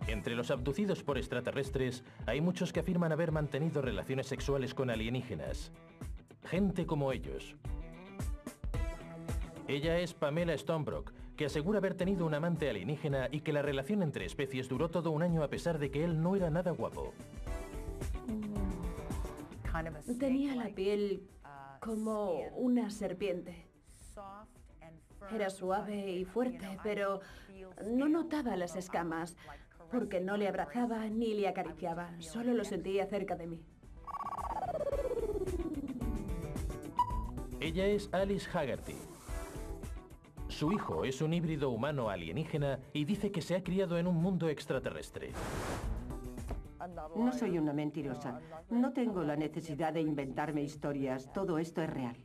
Entre los abducidos por extraterrestres, hay muchos que afirman haber mantenido relaciones sexuales con alienígenas. Gente como ellos. Ella es Pamela Stonebrook, que asegura haber tenido un amante alienígena y que la relación entre especies duró todo un año a pesar de que él no era nada guapo. Tenía la piel como una serpiente. Era suave y fuerte, pero no notaba las escamas, porque no le abrazaba ni le acariciaba, solo lo sentía cerca de mí. Ella es Alice Haggerty. Su hijo es un híbrido humano alienígena y dice que se ha criado en un mundo extraterrestre. No soy una mentirosa. No tengo la necesidad de inventarme historias. Todo esto es real.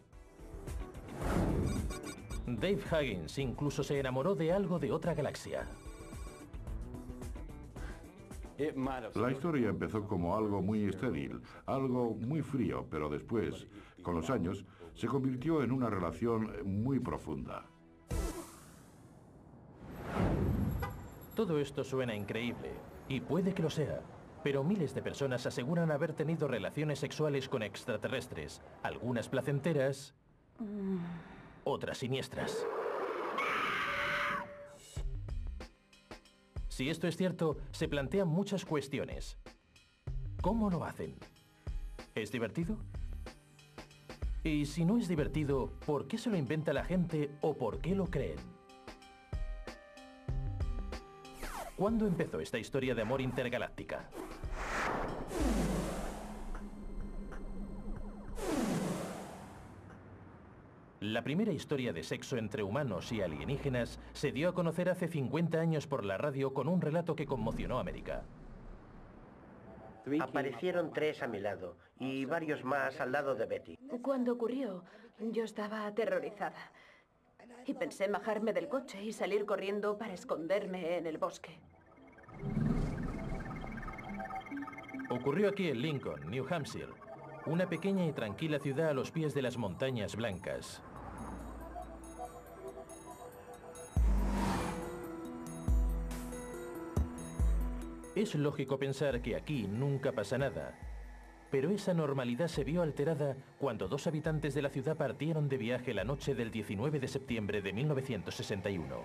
Dave Huggins incluso se enamoró de algo de otra galaxia. La historia empezó como algo muy estéril, algo muy frío, pero después, con los años, se convirtió en una relación muy profunda. Todo esto suena increíble, y puede que lo sea, pero miles de personas aseguran haber tenido relaciones sexuales con extraterrestres, algunas placenteras, otras siniestras. Si esto es cierto, se plantean muchas cuestiones. ¿Cómo lo hacen? ¿Es divertido? Y si no es divertido, ¿por qué se lo inventa la gente o por qué lo creen? ¿Cuándo empezó esta historia de amor intergaláctica? La primera historia de sexo entre humanos y alienígenas se dio a conocer hace 50 años por la radio con un relato que conmocionó a América. Aparecieron 3 a mi lado y varios más al lado de Betty. Cuando ocurrió, yo estaba aterrorizada y pensé bajarme del coche y salir corriendo para esconderme en el bosque. Ocurrió aquí en Lincoln, New Hampshire, una pequeña y tranquila ciudad a los pies de las Montañas Blancas. Es lógico pensar que aquí nunca pasa nada, pero esa normalidad se vio alterada cuando 2 habitantes de la ciudad partieron de viaje la noche del 19 de septiembre de 1961.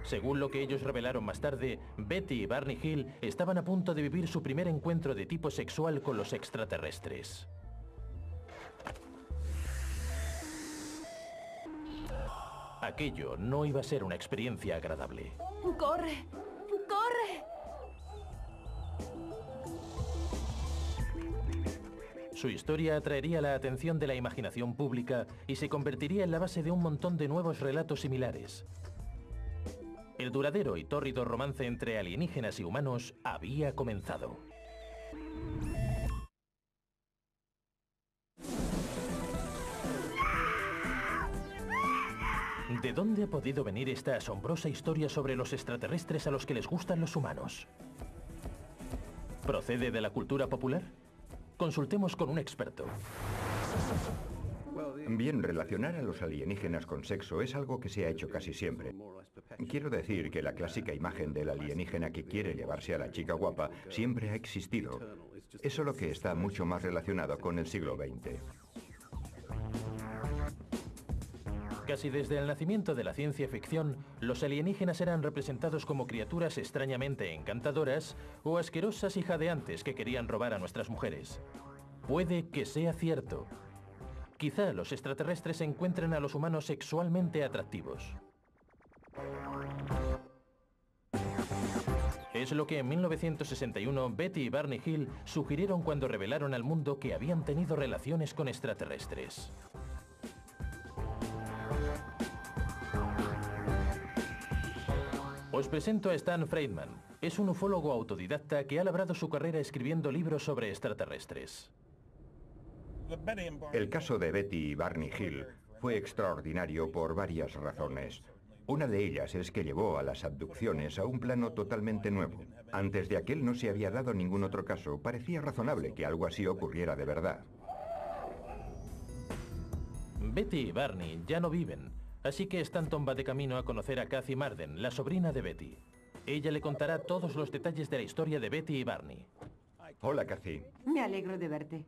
Según lo que ellos revelaron más tarde, Betty y Barney Hill estaban a punto de vivir su primer encuentro de tipo sexual con los extraterrestres. Aquello no iba a ser una experiencia agradable. ¡Corre! ¡Corre! Su historia atraería la atención de la imaginación pública y se convertiría en la base de un montón de nuevos relatos similares. El duradero y tórrido romance entre alienígenas y humanos había comenzado. ¿De dónde ha podido venir esta asombrosa historia sobre los extraterrestres a los que les gustan los humanos? ¿Procede de la cultura popular? Consultemos con un experto. Bien, relacionar a los alienígenas con sexo es algo que se ha hecho casi siempre. Quiero decir que la clásica imagen del alienígena que quiere llevarse a la chica guapa siempre ha existido. Es solo que está mucho más relacionado con el siglo XX. Casi desde el nacimiento de la ciencia ficción, los alienígenas eran representados como criaturas extrañamente encantadoras o asquerosas y jadeantes que querían robar a nuestras mujeres. Puede que sea cierto. Quizá los extraterrestres encuentren a los humanos sexualmente atractivos. Es lo que en 1961 Betty y Barney Hill sugirieron cuando revelaron al mundo que habían tenido relaciones con extraterrestres. Os presento a Stan Friedman. Es un ufólogo autodidacta que ha labrado su carrera escribiendo libros sobre extraterrestres. El caso de Betty y Barney Hill fue extraordinario por varias razones. Una de ellas es que llevó a las abducciones a un plano totalmente nuevo. Antes de aquel no se había dado ningún otro caso. Parecía razonable que algo así ocurriera de verdad. Betty y Barney ya no viven, Así que Stanton va de camino a conocer a Kathy Marden, la sobrina de Betty. Ella le contará todos los detalles de la historia de Betty y Barney. Hola, Kathy. Me alegro de verte.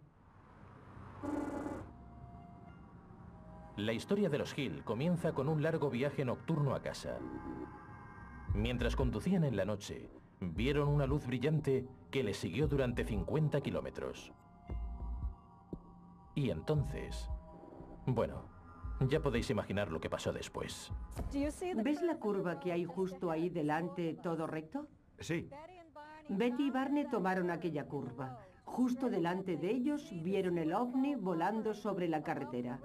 La historia de los Hill comienza con un largo viaje nocturno a casa. Mientras conducían en la noche, vieron una luz brillante que les siguió durante 50 kilómetros. Y entonces... bueno, ya podéis imaginar lo que pasó después. ¿Ves la curva que hay justo ahí delante, todo recto? Sí. Betty y Barney tomaron aquella curva. Justo delante de ellos vieron el ovni volando sobre la carretera.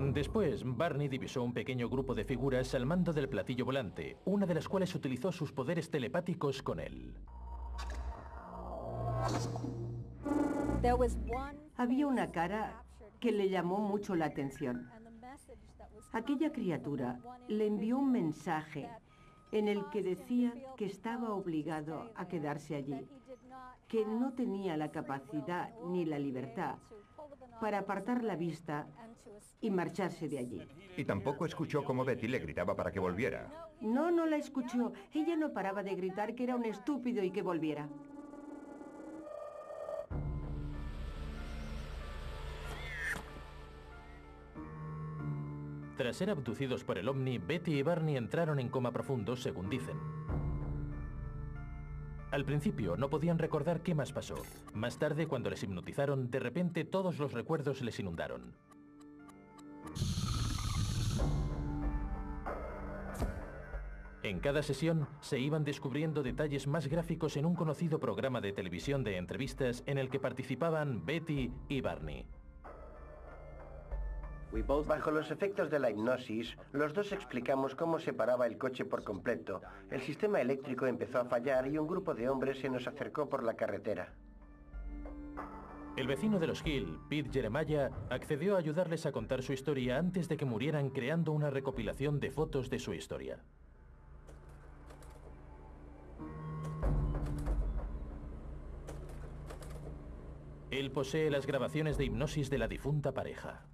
Después, Barney divisó un pequeño grupo de figuras al mando del platillo volante, una de las cuales utilizó sus poderes telepáticos con él. Había una cara que le llamó mucho la atención. Aquella criatura le envió un mensaje en el que decía que estaba obligado a quedarse allí, que no tenía la capacidad ni la libertad para apartar la vista y marcharse de allí. Y tampoco escuchó cómo Betty le gritaba para que volviera. No, no la escuchó. Ella no paraba de gritar que era un estúpido y que volviera. Tras ser abducidos por el ovni, Betty y Barney entraron en coma profundo, según dicen. Al principio no podían recordar qué más pasó. Más tarde, cuando les hipnotizaron, de repente todos los recuerdos les inundaron. En cada sesión se iban descubriendo detalles más gráficos en un conocido programa de televisión de entrevistas en el que participaban Betty y Barney. Bajo los efectos de la hipnosis, los dos explicamos cómo se paraba el coche por completo. El sistema eléctrico empezó a fallar y un grupo de hombres se nos acercó por la carretera. El vecino de los Hill, Pete Jeremiah, accedió a ayudarles a contar su historia antes de que murieran, creando una recopilación de fotos de su historia. Él posee las grabaciones de hipnosis de la difunta pareja.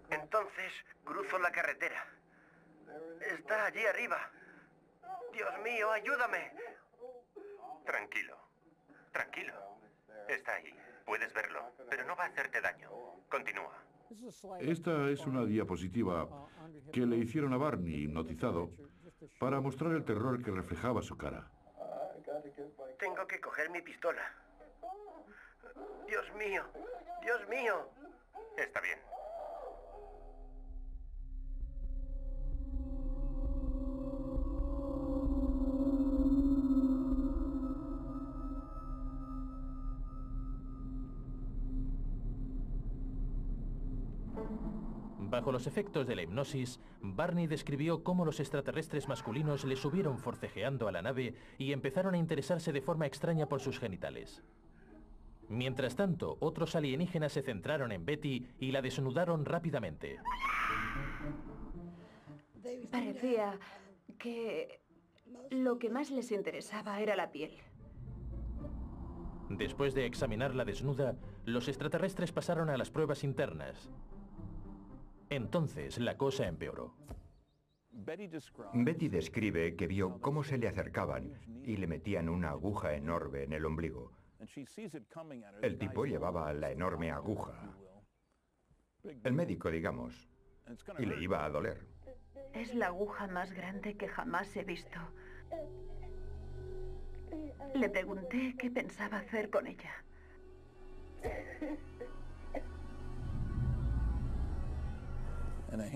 Entonces, cruzo la carretera. Está allí arriba. Dios mío, ayúdame. Tranquilo. Tranquilo. Está ahí. Puedes verlo, pero no va a hacerte daño. Continúa. Esta es una diapositiva que le hicieron a Barney, hipnotizado, para mostrar el terror que reflejaba su cara. Tengo que coger mi pistola. Dios mío, Dios mío. Está bien. Bajo los efectos de la hipnosis, Barney describió cómo los extraterrestres masculinos le subieron forcejeando a la nave y empezaron a interesarse de forma extraña por sus genitales. Mientras tanto, otros alienígenas se centraron en Betty y la desnudaron rápidamente. Parecía que lo que más les interesaba era la piel. Después de examinarla desnuda, los extraterrestres pasaron a las pruebas internas. Entonces, la cosa empeoró. Betty describe que vio cómo se le acercaban y le metían una aguja enorme en el ombligo. El tipo llevaba la enorme aguja. El médico, digamos. Y le iba a doler. Es la aguja más grande que jamás he visto. Le pregunté qué pensaba hacer con ella.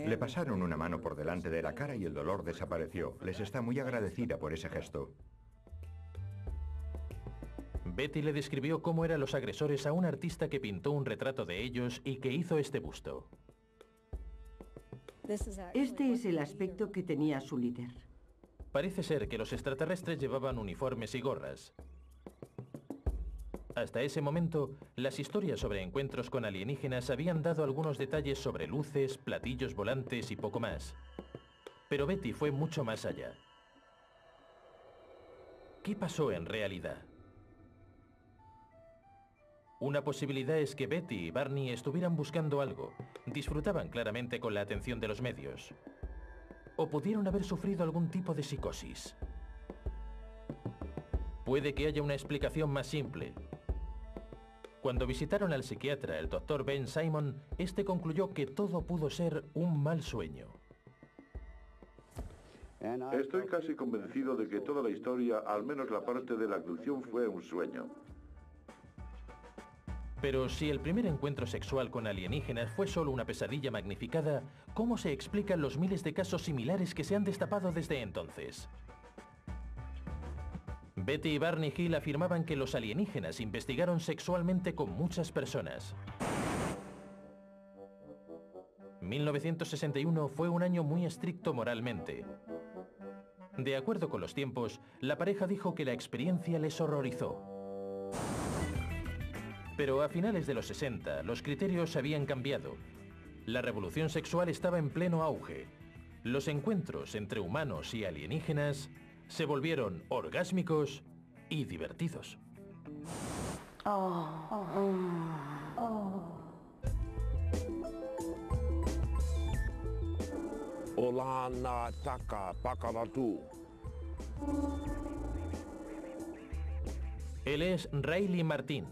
Le pasaron una mano por delante de la cara y el dolor desapareció. Les está muy agradecida por ese gesto. Betty le describió cómo eran los agresores a un artista que pintó un retrato de ellos y que hizo este busto. Este es el aspecto que tenía su líder. Parece ser que los extraterrestres llevaban uniformes y gorras. Hasta ese momento, las historias sobre encuentros con alienígenas habían dado algunos detalles sobre luces, platillos volantes y poco más. Pero Betty fue mucho más allá. ¿qué pasó en realidad? Una posibilidad es que Betty y Barney estuvieran buscando algo, disfrutaban claramente con la atención de los medios, o pudieron haber sufrido algún tipo de psicosis. Puede que haya una explicación más simple. Cuando visitaron al psiquiatra, el Dr. Ben Simon, este concluyó que todo pudo ser un mal sueño. Estoy casi convencido de que toda la historia, al menos la parte de la abducción, fue un sueño. Pero si el primer encuentro sexual con alienígenas fue solo una pesadilla magnificada, ¿cómo se explican los miles de casos similares que se han destapado desde entonces? Betty y Barney Hill afirmaban que los alienígenas investigaron sexualmente con muchas personas. 1961 fue un año muy estricto moralmente. De acuerdo con los tiempos, la pareja dijo que la experiencia les horrorizó. Pero a finales de los 60, los criterios habían cambiado. La revolución sexual estaba en pleno auge. Los encuentros entre humanos y alienígenas se volvieron orgásmicos y divertidos. Él es Riley Martin.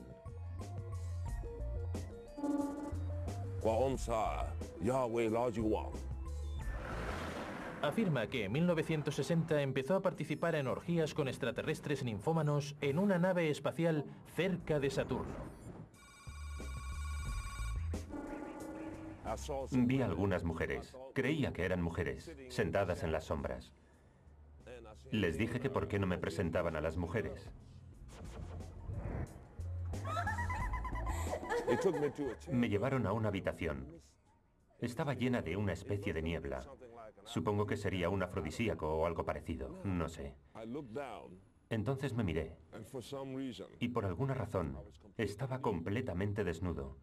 Afirma que en 1960 empezó a participar en orgías con extraterrestres ninfómanos en una nave espacial cerca de Saturno. Vi a algunas mujeres, creía que eran mujeres, sentadas en las sombras. Les dije que por qué no me presentaban a las mujeres. Me llevaron a una habitación. Estaba llena de una especie de niebla. Supongo que sería un afrodisíaco o algo parecido, no sé. Entonces me miré. Y por alguna razón, estaba completamente desnudo,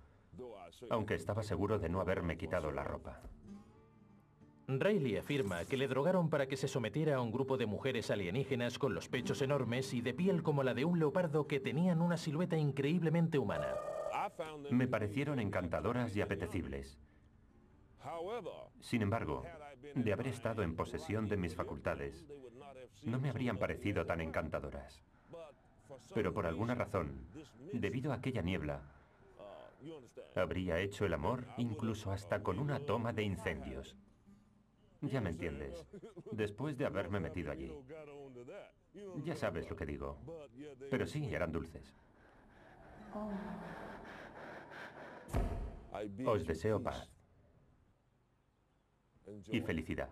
aunque estaba seguro de no haberme quitado la ropa. Riley afirma que le drogaron para que se sometiera a un grupo de mujeres alienígenas con los pechos enormes y de piel como la de un leopardo que tenían una silueta increíblemente humana. Me parecieron encantadoras y apetecibles. Sin embargo, de haber estado en posesión de mis facultades, no me habrían parecido tan encantadoras. Pero por alguna razón, debido a aquella niebla, habría hecho el amor incluso hasta con una toma de incendios. Ya me entiendes, después de haberme metido allí. Ya sabes lo que digo. Pero sí, eran dulces. Os deseo paz y felicidad.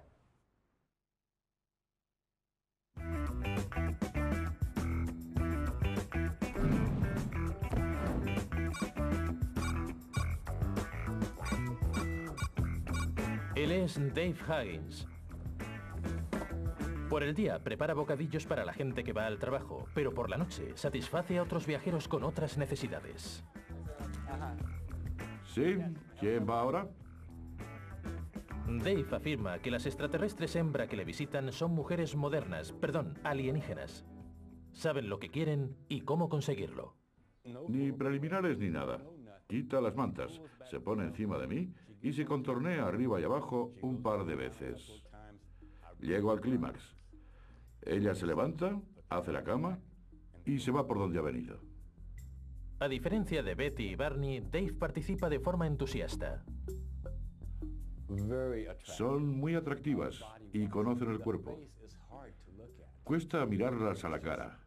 Él es Dave Huggins. Por el día prepara bocadillos para la gente que va al trabajo, pero por la noche satisface a otros viajeros con otras necesidades. ¿Sí? ¿Quién va ahora? Dave afirma que las extraterrestres hembra que le visitan son mujeres modernas, perdón, alienígenas. Saben lo que quieren y cómo conseguirlo. Ni preliminares ni nada. Quita las mantas, se pone encima de mí y se contornea arriba y abajo un par de veces. Llego al clímax. Ella se levanta, hace la cama y se va por donde ha venido. A diferencia de Betty y Barney, Dave participa de forma entusiasta. Son muy atractivas y conocen el cuerpo. Cuesta mirarlas a la cara.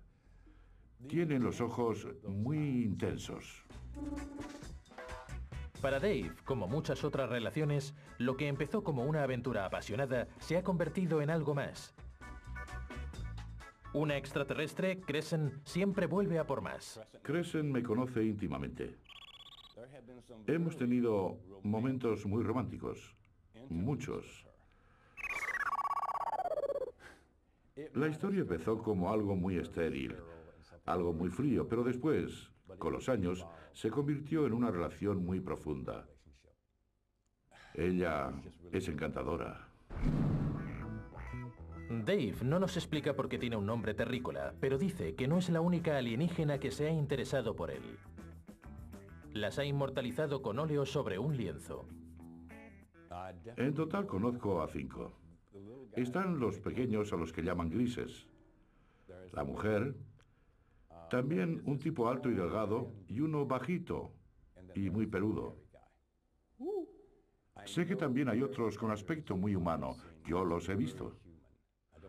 Tienen los ojos muy intensos. Para Dave, como muchas otras relaciones, lo que empezó como una aventura apasionada se ha convertido en algo más. Una extraterrestre, Crescent, siempre vuelve a por más. Crescent me conoce íntimamente. Hemos tenido momentos muy románticos. Muchos. La historia empezó como algo muy estéril, algo muy frío, pero después, con los años, se convirtió en una relación muy profunda. Ella es encantadora. Dave no nos explica por qué tiene un nombre terrícola, pero dice que no es la única alienígena que se ha interesado por él. Las ha inmortalizado con óleo sobre un lienzo. En total conozco a 5. Están los pequeños a los que llaman grises. La mujer, también un tipo alto y delgado y uno bajito y muy peludo. Sé que también hay otros con aspecto muy humano. Yo los he visto.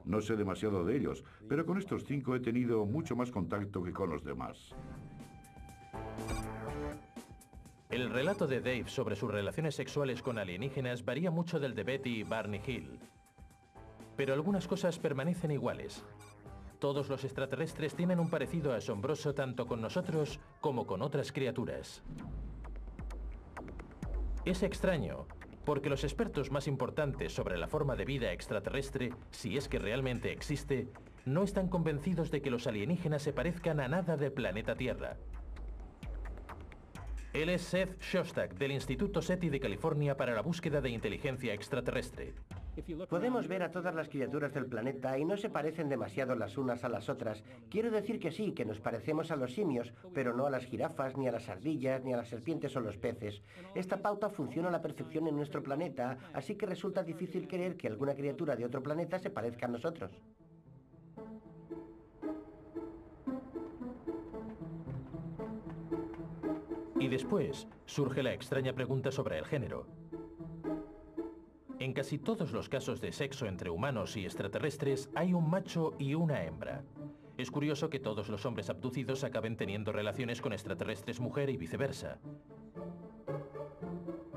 No sé demasiado de ellos, pero con estos 5 he tenido mucho más contacto que con los demás. El relato de Dave sobre sus relaciones sexuales con alienígenas varía mucho del de Betty y Barney Hill. Pero algunas cosas permanecen iguales. Todos los extraterrestres tienen un parecido asombroso tanto con nosotros como con otras criaturas. Es extraño, porque los expertos más importantes sobre la forma de vida extraterrestre, si es que realmente existe, no están convencidos de que los alienígenas se parezcan a nada del planeta Tierra. Él es Seth Shostak, del Instituto SETI de California para la búsqueda de inteligencia extraterrestre. Podemos ver a todas las criaturas del planeta y no se parecen demasiado las unas a las otras. Quiero decir que sí, que nos parecemos a los simios, pero no a las jirafas, ni a las ardillas, ni a las serpientes o los peces. Esta pauta funciona a la perfección en nuestro planeta, así que resulta difícil creer que alguna criatura de otro planeta se parezca a nosotros. Y después surge la extraña pregunta sobre el género. En casi todos los casos de sexo entre humanos y extraterrestres hay un macho y una hembra. Es curioso que todos los hombres abducidos acaben teniendo relaciones con extraterrestres mujer y viceversa.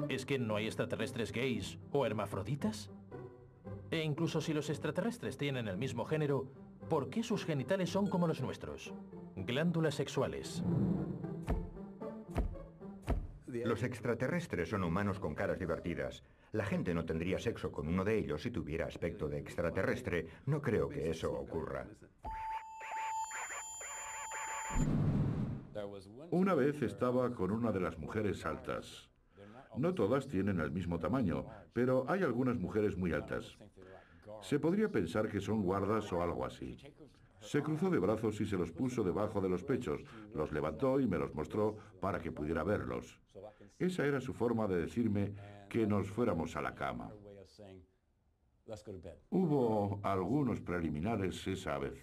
¿Es que no hay extraterrestres gays o hermafroditas? E incluso si los extraterrestres tienen el mismo género, ¿por qué sus genitales son como los nuestros? Glándulas sexuales. Los extraterrestres son humanos con caras divertidas. La gente no tendría sexo con uno de ellos si tuviera aspecto de extraterrestre. No creo que eso ocurra. Una vez estaba con una de las mujeres altas. No todas tienen el mismo tamaño, pero hay algunas mujeres muy altas. Se podría pensar que son guardas o algo así. Se cruzó de brazos y se los puso debajo de los pechos, los levantó y me los mostró para que pudiera verlos. Esa era su forma de decirme que nos fuéramos a la cama. Hubo algunos preliminares esa vez.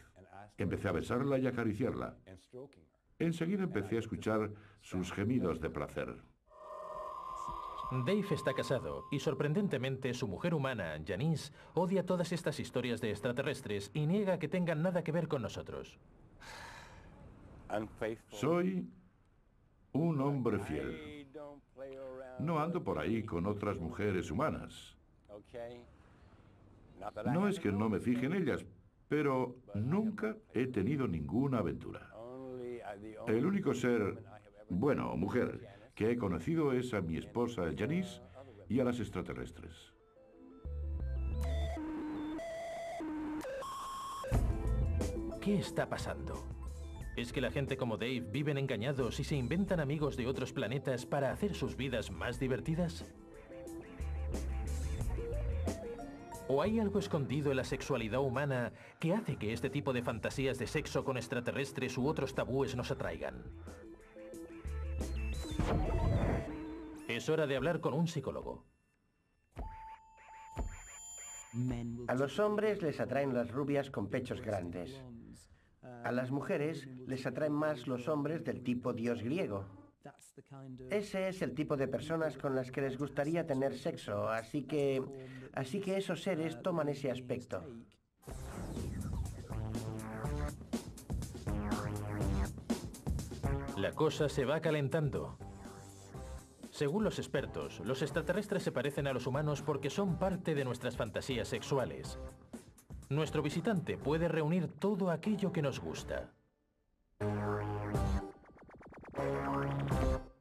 Empecé a besarla y acariciarla. Enseguida empecé a escuchar sus gemidos de placer. Dave está casado y sorprendentemente su mujer humana, Janice, odia todas estas historias de extraterrestres y niega que tengan nada que ver con nosotros. Soy un hombre fiel. No ando por ahí con otras mujeres humanas. No es que no me fije en ellas, pero nunca he tenido ninguna aventura. El único ser, bueno, mujer, que he conocido es a mi esposa Janice y a las extraterrestres. ¿Qué está pasando? ¿Es que la gente como Dave viven engañados y se inventan amigos de otros planetas para hacer sus vidas más divertidas? ¿O hay algo escondido en la sexualidad humana que hace que este tipo de fantasías de sexo con extraterrestres u otros tabúes nos atraigan? Es hora de hablar con un psicólogo. A los hombres les atraen las rubias con pechos grandes. A las mujeres les atraen más los hombres del tipo dios griego. Ese es el tipo de personas con las que les gustaría tener sexo, así que esos seres toman ese aspecto. La cosa se va calentando. Según los expertos, los extraterrestres se parecen a los humanos porque son parte de nuestras fantasías sexuales. Nuestro visitante puede reunir todo aquello que nos gusta.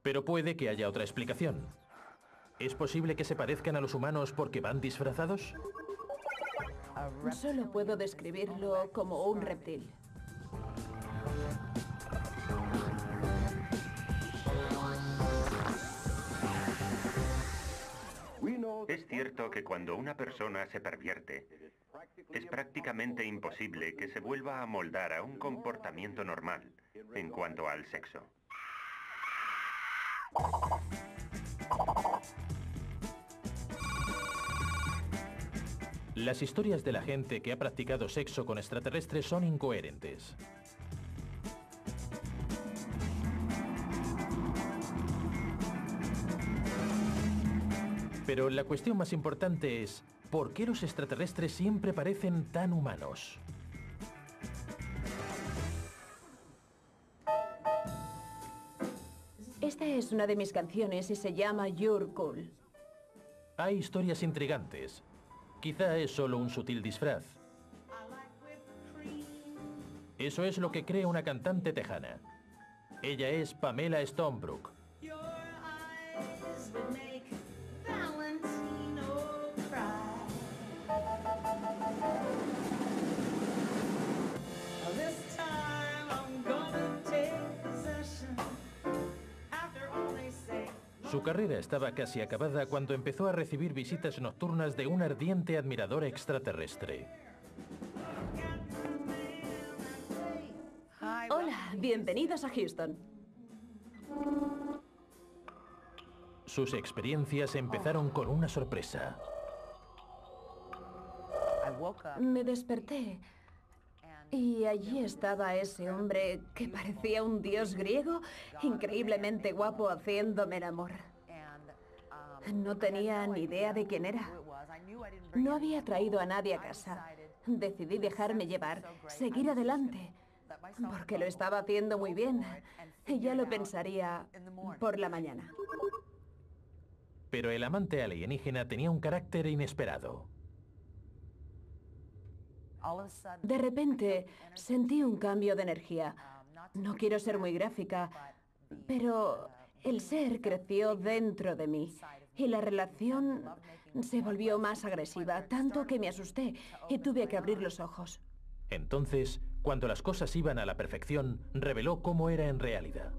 Pero puede que haya otra explicación. ¿Es posible que se parezcan a los humanos porque van disfrazados? Solo puedo describirlo como un reptil. Es cierto descubierto que cuando una persona se pervierte, es prácticamente imposible que se vuelva a amoldar a un comportamiento normal en cuanto al sexo. Las historias de la gente que ha practicado sexo con extraterrestres son incoherentes. Pero la cuestión más importante es, ¿por qué los extraterrestres siempre parecen tan humanos? Esta es una de mis canciones y se llama You're Cool. Hay historias intrigantes. Quizá es solo un sutil disfraz. Eso es lo que cree una cantante tejana. Ella es Pamela Stonebrook. Su carrera estaba casi acabada cuando empezó a recibir visitas nocturnas de un ardiente admirador extraterrestre. Hola, bienvenidos a Houston. Sus experiencias empezaron con una sorpresa. Me desperté y allí estaba ese hombre que parecía un dios griego, increíblemente guapo, haciéndome el amor. No tenía ni idea de quién era. No había traído a nadie a casa. Decidí dejarme llevar, seguir adelante, porque lo estaba haciendo muy bien. Y ya lo pensaría por la mañana. Pero el amante alienígena tenía un carácter inesperado. De repente sentí un cambio de energía. No quiero ser muy gráfica, pero el ser creció dentro de mí y la relación se volvió más agresiva, tanto que me asusté y tuve que abrir los ojos. Entonces, cuando las cosas iban a la perfección, reveló cómo era en realidad.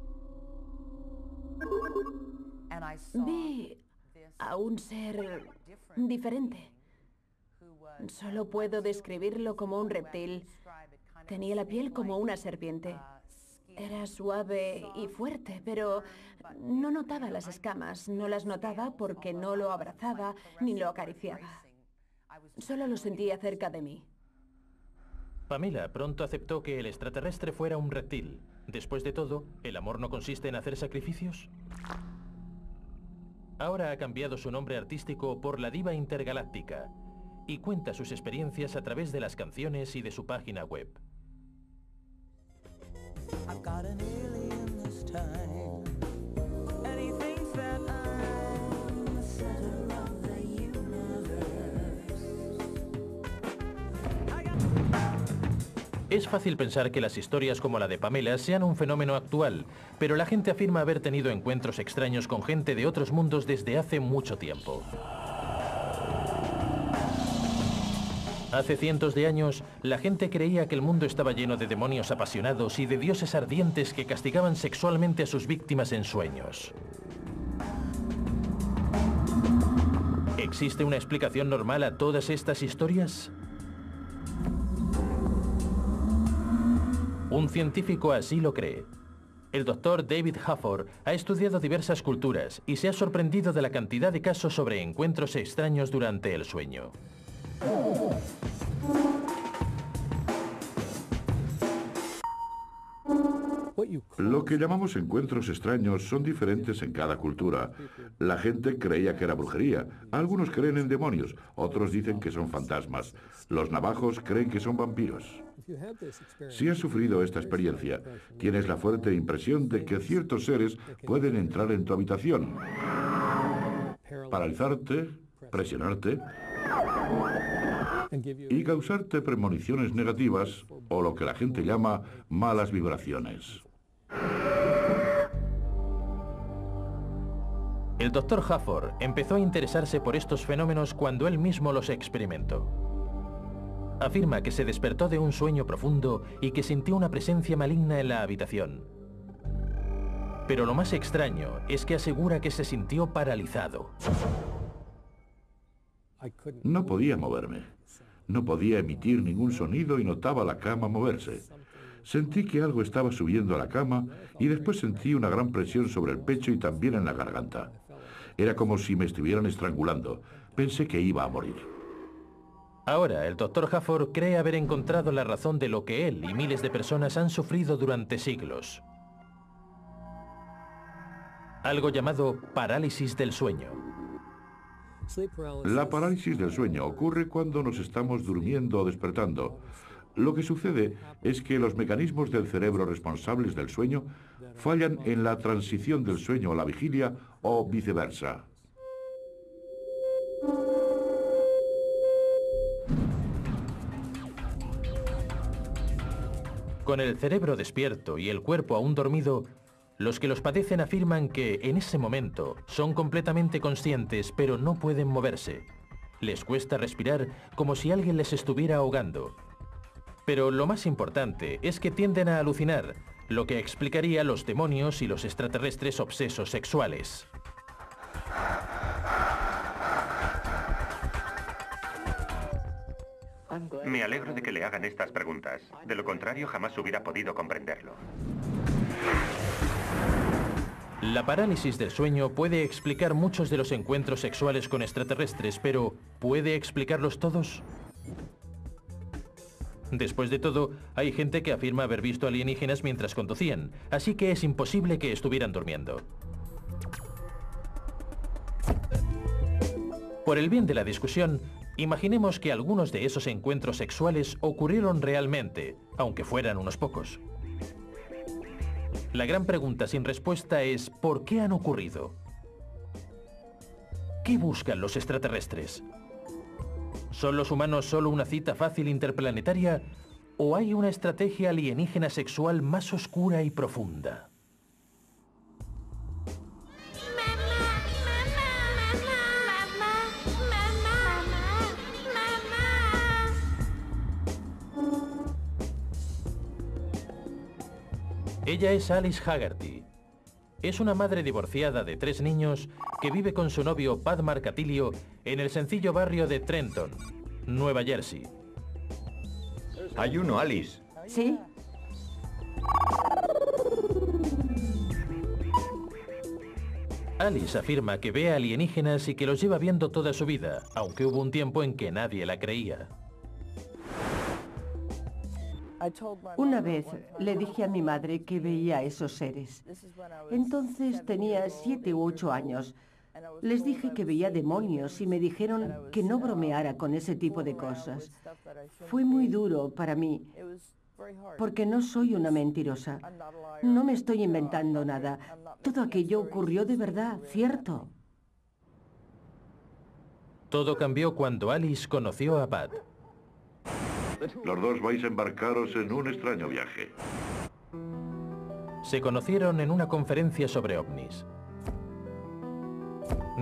Vi a un ser diferente. Solo puedo describirlo como un reptil. Tenía la piel como una serpiente. Era suave y fuerte, pero no notaba las escamas. No las notaba porque no lo abrazaba ni lo acariciaba. Solo lo sentía cerca de mí. Pamela pronto aceptó que el extraterrestre fuera un reptil. Después de todo, ¿el amor no consiste en hacer sacrificios? Ahora ha cambiado su nombre artístico por la diva intergaláctica y cuenta sus experiencias a través de las canciones y de su página web. Es fácil pensar que las historias como la de Pamela sean un fenómeno actual, pero la gente afirma haber tenido encuentros extraños con gente de otros mundos desde hace mucho tiempo. Hace cientos de años, la gente creía que el mundo estaba lleno de demonios apasionados y de dioses ardientes que castigaban sexualmente a sus víctimas en sueños. ¿Existe una explicación normal a todas estas historias? Un científico así lo cree. El doctor David Hafford ha estudiado diversas culturas y se ha sorprendido de la cantidad de casos sobre encuentros extraños durante el sueño. Lo que llamamos encuentros extraños son diferentes en cada cultura. La gente creía que era brujería. Algunos creen en demonios, otros dicen que son fantasmas. Los navajos creen que son vampiros. Si has sufrido esta experiencia, tienes la fuerte impresión de que ciertos seres pueden entrar en tu habitación, paralizarte, presionarte y causarte premoniciones negativas o lo que la gente llama malas vibraciones. El Dr. Hafford empezó a interesarse por estos fenómenos cuando él mismo los experimentó. Afirma que se despertó de un sueño profundo y que sintió una presencia maligna en la habitación. Pero lo más extraño es que asegura que se sintió paralizado. No podía moverme. No podía emitir ningún sonido y notaba la cama moverse. Sentí que algo estaba subiendo a la cama y después sentí una gran presión sobre el pecho y también en la garganta. Era como si me estuvieran estrangulando. Pensé que iba a morir. Ahora, el Dr. Hafford cree haber encontrado la razón de lo que él y miles de personas han sufrido durante siglos. Algo llamado parálisis del sueño. La parálisis del sueño ocurre cuando nos estamos durmiendo o despertando. Lo que sucede es que los mecanismos del cerebro responsables del sueño fallan en la transición del sueño a la vigilia o viceversa. Con el cerebro despierto y el cuerpo aún dormido, los que los padecen afirman que en ese momento son completamente conscientes, pero no pueden moverse. Les cuesta respirar como si alguien les estuviera ahogando. Pero lo más importante es que tienden a alucinar, lo que explicaría los demonios y los extraterrestres obsesos sexuales. Me alegro de que le hagan estas preguntas. De lo contrario, jamás hubiera podido comprenderlo. La parálisis del sueño puede explicar muchos de los encuentros sexuales con extraterrestres, pero ¿puede explicarlos todos? Después de todo, hay gente que afirma haber visto alienígenas mientras conducían, así que es imposible que estuvieran durmiendo. Por el bien de la discusión, imaginemos que algunos de esos encuentros sexuales ocurrieron realmente, aunque fueran unos pocos. La gran pregunta sin respuesta es ¿por qué han ocurrido? ¿Qué buscan los extraterrestres? ¿Son los humanos solo una cita fácil interplanetaria o hay una estrategia alienígena sexual más oscura y profunda? Ella es Alice Haggerty. Es una madre divorciada de 3 niños que vive con su novio Pat Marcatilio en el sencillo barrio de Trenton, Nueva Jersey. Hay uno, Alice. ¿Sí? Alice afirma que ve alienígenas y que los lleva viendo toda su vida, aunque hubo un tiempo en que nadie la creía. Una vez le dije a mi madre que veía a esos seres. Entonces tenía 7 u 8 años. Les dije que veía demonios y me dijeron que no bromeara con ese tipo de cosas. Fue muy duro para mí, porque no soy una mentirosa. No me estoy inventando nada. Todo aquello ocurrió de verdad, ¿cierto? Todo cambió cuando Alice conoció a Pat. Los dos vais a embarcaros en un extraño viaje. Se conocieron en una conferencia sobre ovnis.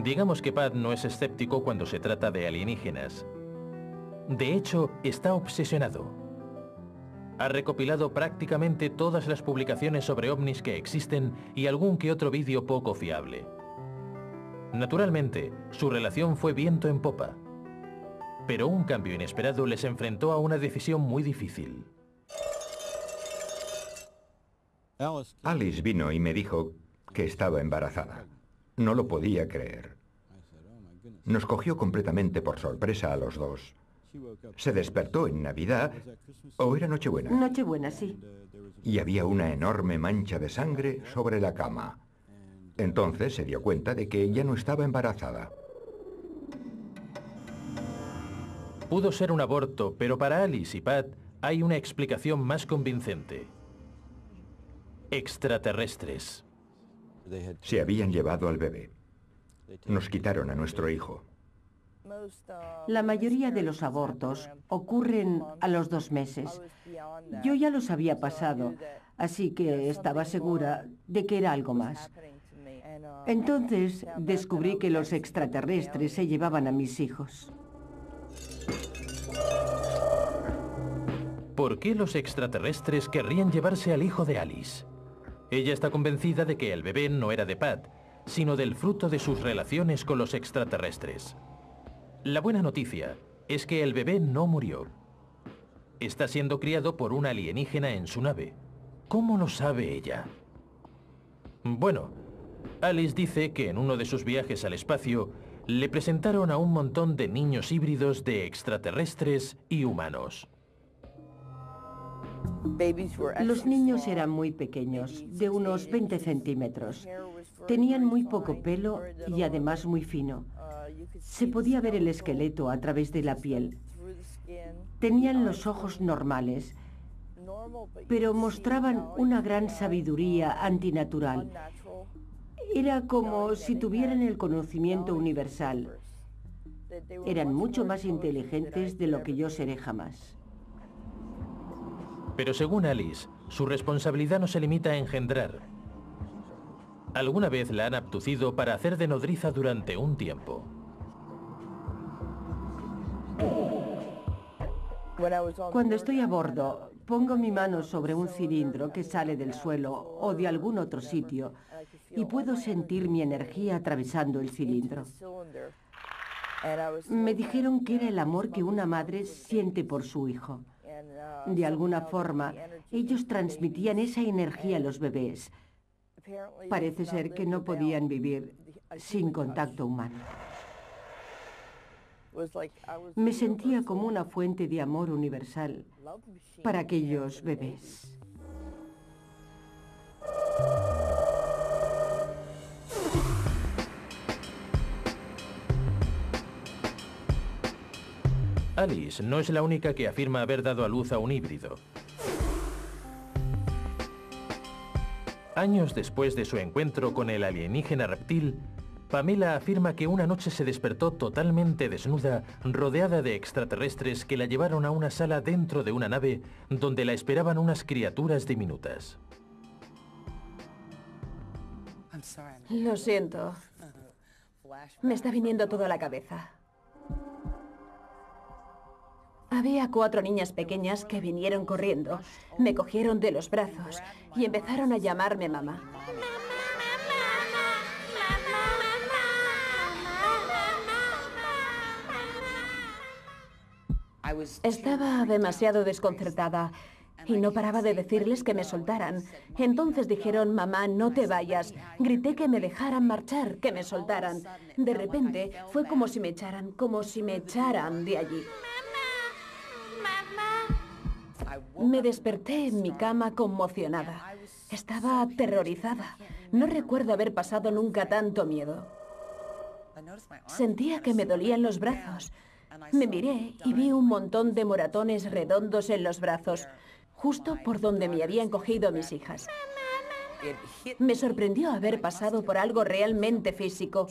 Digamos que Pat no es escéptico cuando se trata de alienígenas. De hecho, está obsesionado. Ha recopilado prácticamente todas las publicaciones sobre ovnis que existen y algún que otro vídeo poco fiable. Naturalmente, su relación fue viento en popa. Pero un cambio inesperado les enfrentó a una decisión muy difícil. Alice vino y me dijo que estaba embarazada. No lo podía creer. Nos cogió completamente por sorpresa a los dos. Se despertó en Navidad, ¿o era Nochebuena? Nochebuena, sí. Y había una enorme mancha de sangre sobre la cama. Entonces se dio cuenta de que ella no estaba embarazada. Pudo ser un aborto, pero para Alice y Pat hay una explicación más convincente. Extraterrestres. Se habían llevado al bebé. Nos quitaron a nuestro hijo. La mayoría de los abortos ocurren a los 2 meses. Yo ya los había pasado, así que estaba segura de que era algo más. Entonces descubrí que los extraterrestres se llevaban a mis hijos. ¿Por qué los extraterrestres querrían llevarse al hijo de Alice? Ella está convencida de que el bebé no era de Pat, sino del fruto de sus relaciones con los extraterrestres. La buena noticia es que el bebé no murió. Está siendo criado por una alienígena en su nave. ¿Cómo lo sabe ella? Bueno, Alice dice que en uno de sus viajes al espacio le presentaron a un montón de niños híbridos de extraterrestres y humanos. Los niños eran muy pequeños, de unos 20 centímetros. Tenían muy poco pelo y además muy fino. Se podía ver el esqueleto a través de la piel. Tenían los ojos normales, pero mostraban una gran sabiduría antinatural. Era como si tuvieran el conocimiento universal. Eran mucho más inteligentes de lo que yo seré jamás. Pero según Alice, su responsabilidad no se limita a engendrar. Alguna vez la han abducido para hacer de nodriza durante un tiempo. Cuando estoy a bordo, pongo mi mano sobre un cilindro que sale del suelo o de algún otro sitio y puedo sentir mi energía atravesando el cilindro. Me dijeron que era el amor que una madre siente por su hijo. De alguna forma, ellos transmitían esa energía a los bebés. Parece ser que no podían vivir sin contacto humano. Me sentía como una fuente de amor universal para aquellos bebés. Alice no es la única que afirma haber dado a luz a un híbrido. Años después de su encuentro con el alienígena reptil, Pamela afirma que una noche se despertó totalmente desnuda, rodeada de extraterrestres que la llevaron a una sala dentro de una nave donde la esperaban unas criaturas diminutas. Lo siento. Me está viniendo todo a la cabeza. Había 4 niñas pequeñas que vinieron corriendo, me cogieron de los brazos y empezaron a llamarme mamá. Estaba demasiado desconcertada y no paraba de decirles que me soltaran. Entonces dijeron, mamá, no te vayas. Grité que me dejaran marchar, que me soltaran. De repente fue como si me echaran de allí. Me desperté en mi cama conmocionada. Estaba aterrorizada. No recuerdo haber pasado nunca tanto miedo. Sentía que me dolían los brazos. Me miré y vi un montón de moratones redondos en los brazos, justo por donde me habían cogido mis hijas. Me sorprendió haber pasado por algo realmente físico.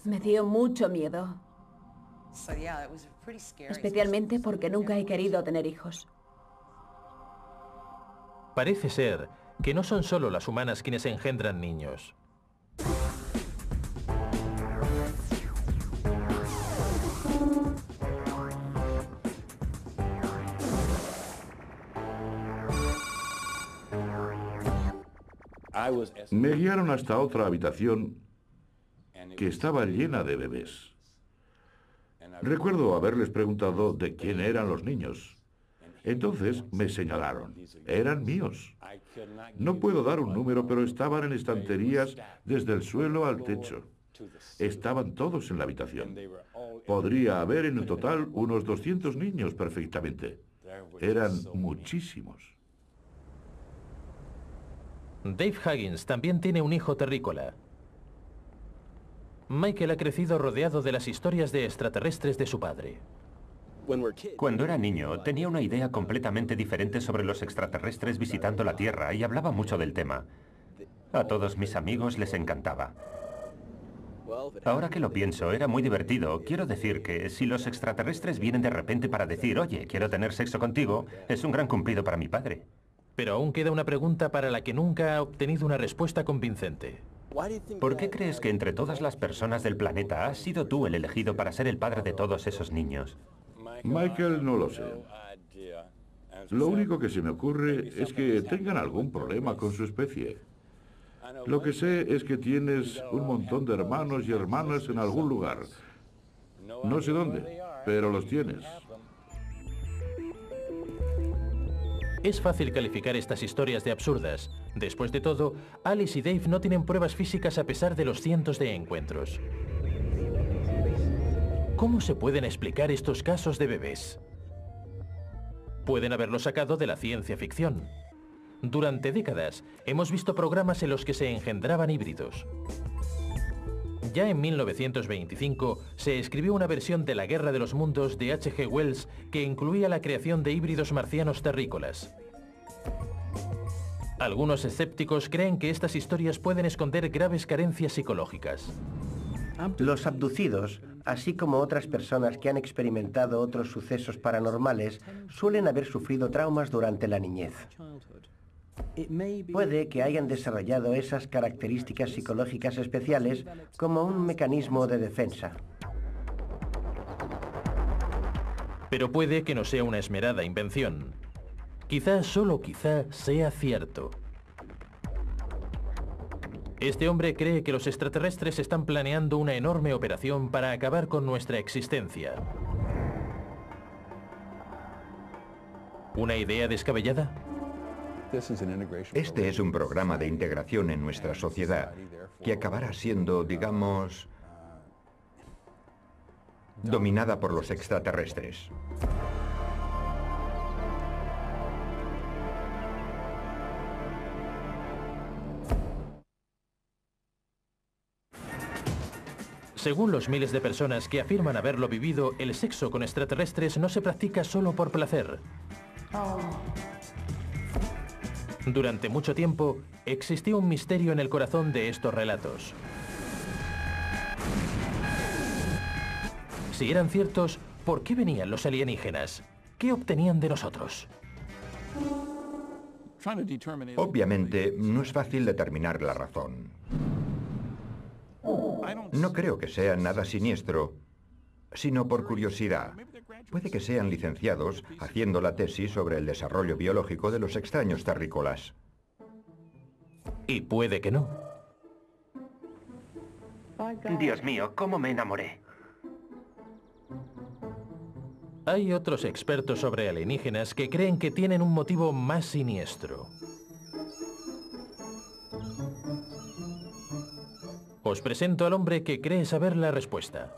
Me dio mucho miedo. Especialmente porque nunca he querido tener hijos. Parece ser que no son solo las humanas quienes engendran niños. Me guiaron hasta otra habitación que estaba llena de bebés. Recuerdo haberles preguntado de quién eran los niños. Entonces me señalaron. Eran míos. No puedo dar un número, pero estaban en estanterías desde el suelo al techo. Estaban todos en la habitación. Podría haber en total unos 200 niños perfectamente. Eran muchísimos. Dave Huggins también tiene un hijo terrícola. Michael ha crecido rodeado de las historias de extraterrestres de su padre. Cuando era niño, tenía una idea completamente diferente sobre los extraterrestres visitando la Tierra y hablaba mucho del tema. A todos mis amigos les encantaba. Ahora que lo pienso, era muy divertido. Quiero decir que si los extraterrestres vienen de repente para decir, oye, quiero tener sexo contigo, es un gran cumplido para mi padre. Pero aún queda una pregunta para la que nunca ha obtenido una respuesta convincente. ¿Por qué crees que entre todas las personas del planeta has sido tú el elegido para ser el padre de todos esos niños? Michael, no lo sé. Lo único que se me ocurre es que tengan algún problema con su especie. Lo que sé es que tienes un montón de hermanos y hermanas en algún lugar. No sé dónde, pero los tienes. Es fácil calificar estas historias de absurdas. Después de todo, Alice y Dave no tienen pruebas físicas a pesar de los cientos de encuentros. ¿Cómo se pueden explicar estos casos de bebés? Pueden haberlo sacado de la ciencia ficción. Durante décadas, hemos visto programas en los que se engendraban híbridos. Ya en 1925 se escribió una versión de La Guerra de los Mundos de H.G. Wells que incluía la creación de híbridos marcianos terrícolas. Algunos escépticos creen que estas historias pueden esconder graves carencias psicológicas. Los abducidos, así como otras personas que han experimentado otros sucesos paranormales, suelen haber sufrido traumas durante la niñez. Puede que hayan desarrollado esas características psicológicas especiales como un mecanismo de defensa. Pero puede que no sea una esmerada invención. Quizá, solo quizá, sea cierto. Este hombre cree que los extraterrestres están planeando una enorme operación para acabar con nuestra existencia. ¿Una idea descabellada? Este es un programa de integración en nuestra sociedad que acabará siendo, digamos, dominada por los extraterrestres. Según los miles de personas que afirman haberlo vivido, el sexo con extraterrestres no se practica solo por placer. Durante mucho tiempo, existió un misterio en el corazón de estos relatos. Si eran ciertos, ¿por qué venían los alienígenas? ¿Qué obtenían de nosotros? Obviamente, no es fácil determinar la razón. No creo que sea nada siniestro, sino por curiosidad. Puede que sean licenciados haciendo la tesis sobre el desarrollo biológico de los extraños terrícolas. Y puede que no. Dios mío, cómo me enamoré. Hay otros expertos sobre alienígenas que creen que tienen un motivo más siniestro. Os presento al hombre que cree saber la respuesta.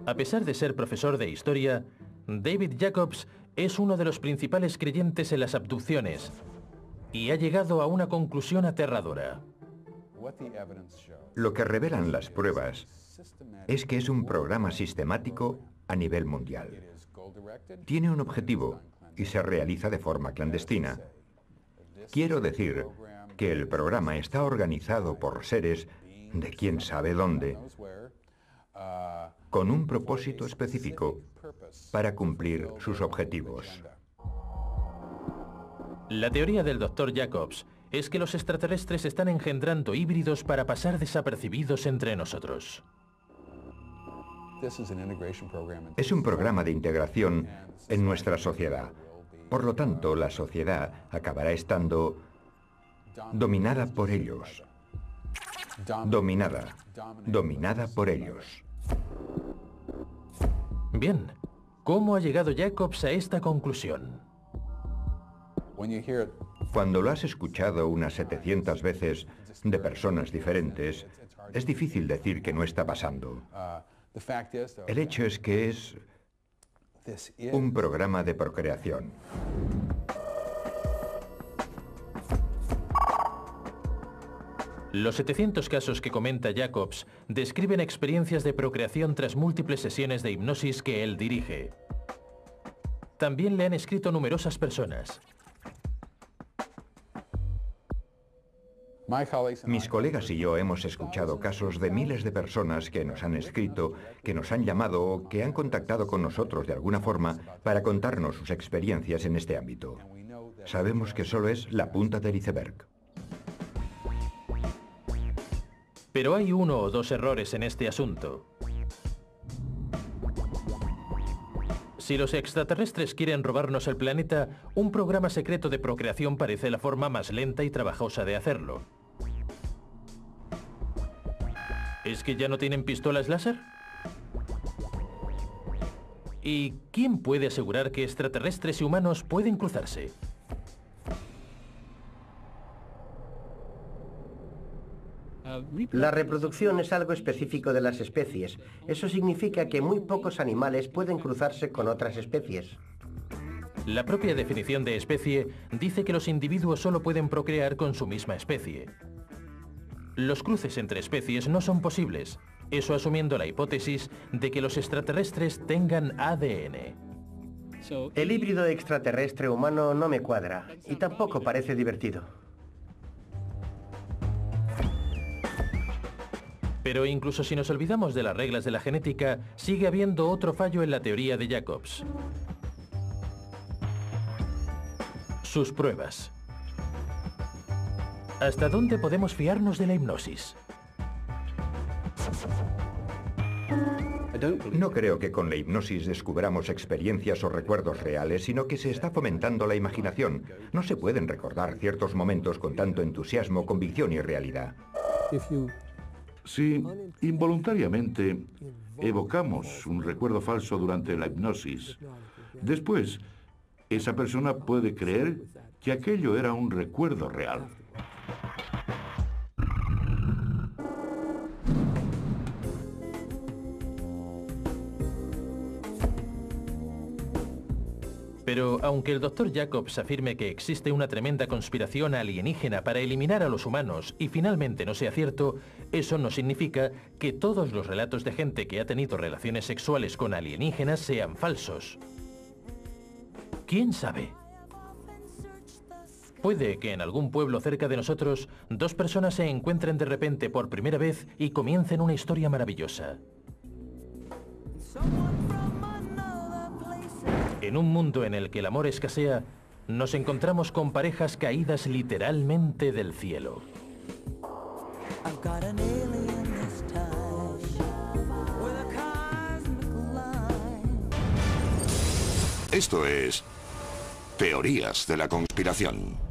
A pesar de ser profesor de historia, David Jacobs es uno de los principales creyentes en las abducciones y ha llegado a una conclusión aterradora. Lo que revelan las pruebas es que es un programa sistemático a nivel mundial. Tiene un objetivo y se realiza de forma clandestina. Quiero decir que el programa está organizado por seres de quién sabe dónde, con un propósito específico para cumplir sus objetivos. La teoría del Dr. Jacobs es que los extraterrestres están engendrando híbridos para pasar desapercibidos entre nosotros. Es un programa de integración en nuestra sociedad. Por lo tanto, la sociedad acabará estando dominada por ellos. Dominada por ellos. Bien, ¿cómo ha llegado Jacobs a esta conclusión? Cuando lo has escuchado unas 700 veces de personas diferentes, es difícil decir que no está pasando. El hecho es que es un programa de procreación. Los 700 casos que comenta Jacobs describen experiencias de procreación tras múltiples sesiones de hipnosis que él dirige. También le han escrito numerosas personas. Mis colegas y yo hemos escuchado casos de miles de personas que nos han escrito, que nos han llamado o que han contactado con nosotros de alguna forma para contarnos sus experiencias en este ámbito. Sabemos que solo es la punta del iceberg. Pero hay uno o dos errores en este asunto. Si los extraterrestres quieren robarnos el planeta, un programa secreto de procreación parece la forma más lenta y trabajosa de hacerlo. ¿Es que ya no tienen pistolas láser? ¿Y quién puede asegurar que extraterrestres y humanos pueden cruzarse? La reproducción es algo específico de las especies. Eso significa que muy pocos animales pueden cruzarse con otras especies. La propia definición de especie dice que los individuos solo pueden procrear con su misma especie. Los cruces entre especies no son posibles, eso asumiendo la hipótesis de que los extraterrestres tengan ADN. El híbrido extraterrestre humano no me cuadra y tampoco parece divertido. Pero incluso si nos olvidamos de las reglas de la genética, sigue habiendo otro fallo en la teoría de Jacobs. Sus pruebas. ¿Hasta dónde podemos fiarnos de la hipnosis? No creo que con la hipnosis descubramos experiencias o recuerdos reales, sino que se está fomentando la imaginación. No se pueden recordar ciertos momentos con tanto entusiasmo, convicción y realidad. Si involuntariamente evocamos un recuerdo falso durante la hipnosis, después esa persona puede creer que aquello era un recuerdo real. Pero aunque el Dr. Jacobs afirme que existe una tremenda conspiración alienígena para eliminar a los humanos y finalmente no sea cierto, eso no significa que todos los relatos de gente que ha tenido relaciones sexuales con alienígenas sean falsos. ¿Quién sabe? Puede que en algún pueblo cerca de nosotros, dos personas se encuentren de repente por primera vez y comiencen una historia maravillosa. En un mundo en el que el amor escasea, nos encontramos con parejas caídas literalmente del cielo. Esto es Teorías de la Conspiración.